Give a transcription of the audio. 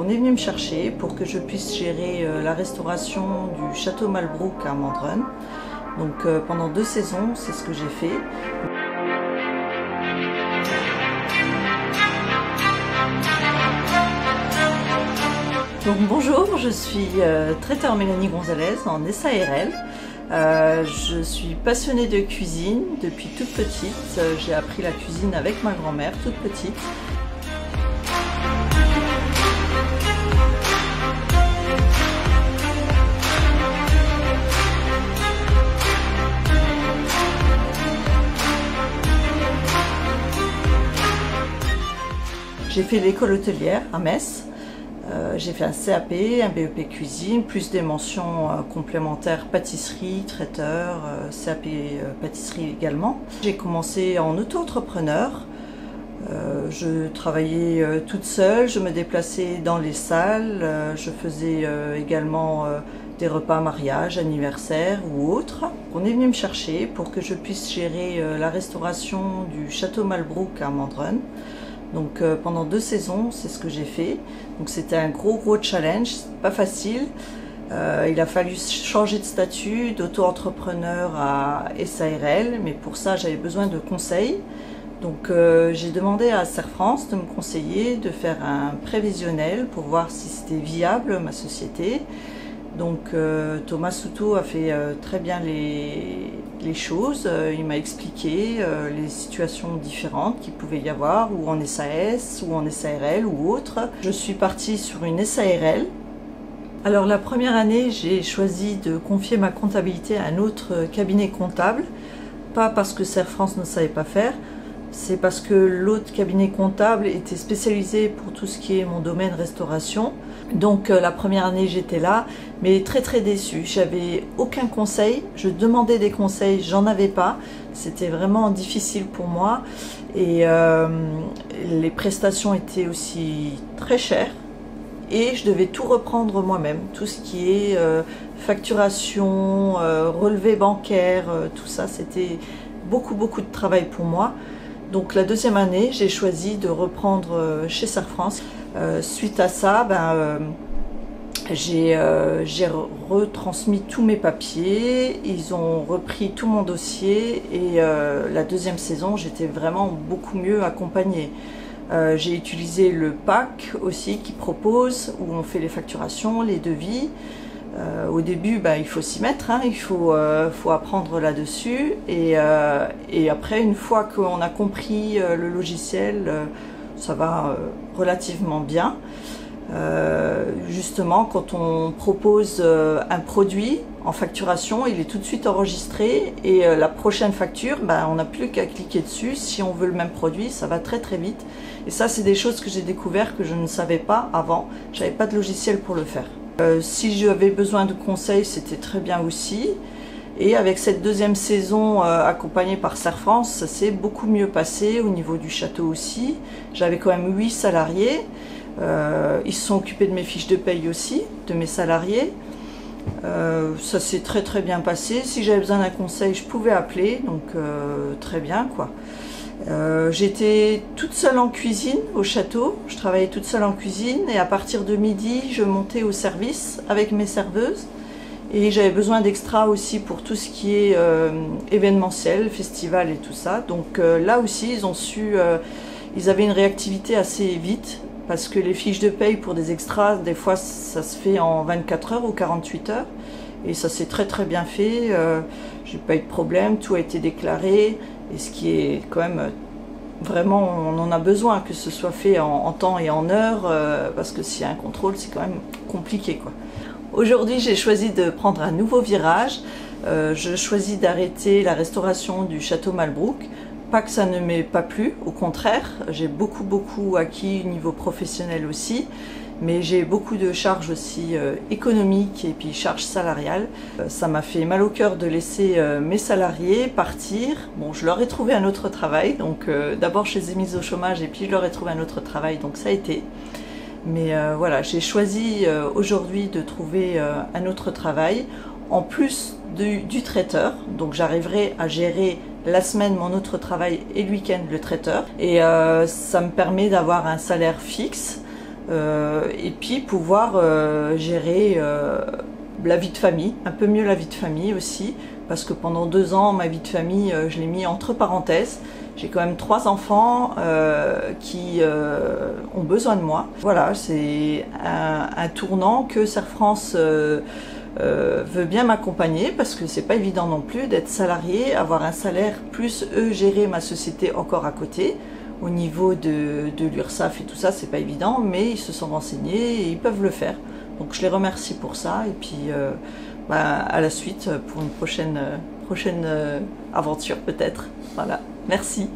On est venu me chercher pour que je puisse gérer la restauration du château Malbrouck à Mandren. Donc pendant 2 saisons, c'est ce que j'ai fait. Donc bonjour, je suis traiteur Mélanie Gonzalez en SARL. Je suis passionnée de cuisine depuis toute petite. J'ai appris la cuisine avec ma grand-mère toute petite. J'ai fait l'école hôtelière à Metz. J'ai fait un CAP, un BEP cuisine, plus des mentions complémentaires pâtisserie, traiteur, CAP pâtisserie également. J'ai commencé en auto-entrepreneur. Je travaillais toute seule, je me déplaçais dans les salles, je faisais également des repas mariage, anniversaire ou autres. On est venu me chercher pour que je puisse gérer la restauration du château Malbrouck à Mandren. Donc pendant 2 saisons, c'est ce que j'ai fait. Donc c'était un gros challenge, pas facile. Il a fallu changer de statut d'auto-entrepreneur à SARL, mais pour ça j'avais besoin de conseils. Donc j'ai demandé à Serre France de me conseiller de faire un prévisionnel pour voir si c'était viable ma société. Donc Thomas Souto a fait très bien les choses, il m'a expliqué les situations différentes qu'il pouvait y avoir, ou en SAS, ou en SARL, ou autre. Je suis partie sur une SARL. Alors la première année, j'ai choisi de confier ma comptabilité à un autre cabinet comptable, pas parce que Serre France ne savait pas faire, c'est parce que l'autre cabinet comptable était spécialisé pour tout ce qui est mon domaine restauration. Donc la première année j'étais là, mais très déçue. J'avais aucun conseil, je demandais des conseils, j'en avais pas. C'était vraiment difficile pour moi et les prestations étaient aussi très chères et je devais tout reprendre moi-même. Tout ce qui est facturation, relevé bancaire, tout ça, c'était beaucoup de travail pour moi. Donc la deuxième année, j'ai choisi de reprendre chez Serre France. Suite à ça, j'ai retransmis tous mes papiers, ils ont repris tout mon dossier et la deuxième saison, j'étais vraiment beaucoup mieux accompagnée. J'ai utilisé le PAC aussi qui propose, où on fait les facturations, les devis. Au début, il faut s'y mettre, hein, il faut apprendre là-dessus et après, une fois qu'on a compris le logiciel, ça va relativement bien. Justement, quand on propose un produit en facturation, il est tout de suite enregistré et la prochaine facture, on n'a plus qu'à cliquer dessus. Si on veut le même produit, ça va très vite. Et ça, c'est des choses que j'ai découvert que je ne savais pas avant. Je n'avais pas de logiciel pour le faire. Si j'avais besoin de conseils, c'était très bien aussi. Et avec cette deuxième saison accompagnée par Serre France, ça s'est beaucoup mieux passé au niveau du château aussi. J'avais quand même 8 salariés. Ils se sont occupés de mes fiches de paye aussi, de mes salariés. Ça s'est très bien passé. Si j'avais besoin d'un conseil, je pouvais appeler, donc très bien quoi. J'étais toute seule en cuisine au château, je travaillais toute seule en cuisine et à partir de midi, je montais au service avec mes serveuses et j'avais besoin d'extra aussi pour tout ce qui est événementiel, festival et tout ça. Donc là aussi, ils avaient une réactivité assez vite parce que les fiches de paye pour des extras, des fois ça se fait en 24 heures ou 48 heures et ça s'est très bien fait, j'ai pas eu de problème, tout a été déclaré. Et ce qui est quand même vraiment, on en a besoin que ce soit fait en temps et en heure, parce que s'il y a un contrôle, c'est quand même compliqué, quoi. Aujourd'hui, j'ai choisi de prendre un nouveau virage. Je choisis d'arrêter la restauration du château Malbrouck. Pas que ça ne m'ait pas plu, au contraire, j'ai beaucoup acquis au niveau professionnel aussi. Mais j'ai beaucoup de charges aussi économiques et puis charges salariales. Ça m'a fait mal au cœur de laisser mes salariés partir. Bon, je leur ai trouvé un autre travail, donc d'abord je les ai mis au chômage et puis je leur ai trouvé un autre travail, donc ça a été. Mais voilà, j'ai choisi aujourd'hui de trouver un autre travail, en plus du traiteur. Donc j'arriverai à gérer la semaine mon autre travail et le week-end le traiteur. Et ça me permet d'avoir un salaire fixe. et puis pouvoir gérer la vie de famille, un peu mieux la vie de famille aussi, parce que pendant 2 ans, ma vie de famille, je l'ai mis entre parenthèses. J'ai quand même 3 enfants qui ont besoin de moi. Voilà, c'est un tournant que Serre France veut bien m'accompagner, parce que c'est pas évident non plus d'être salarié, avoir un salaire, plus gérer ma société encore à côté. Au niveau de l'URSSAF et tout ça, c'est pas évident, mais ils se sont renseignés et ils peuvent le faire. Donc je les remercie pour ça, et puis à la suite pour une prochaine aventure peut-être. Voilà, merci.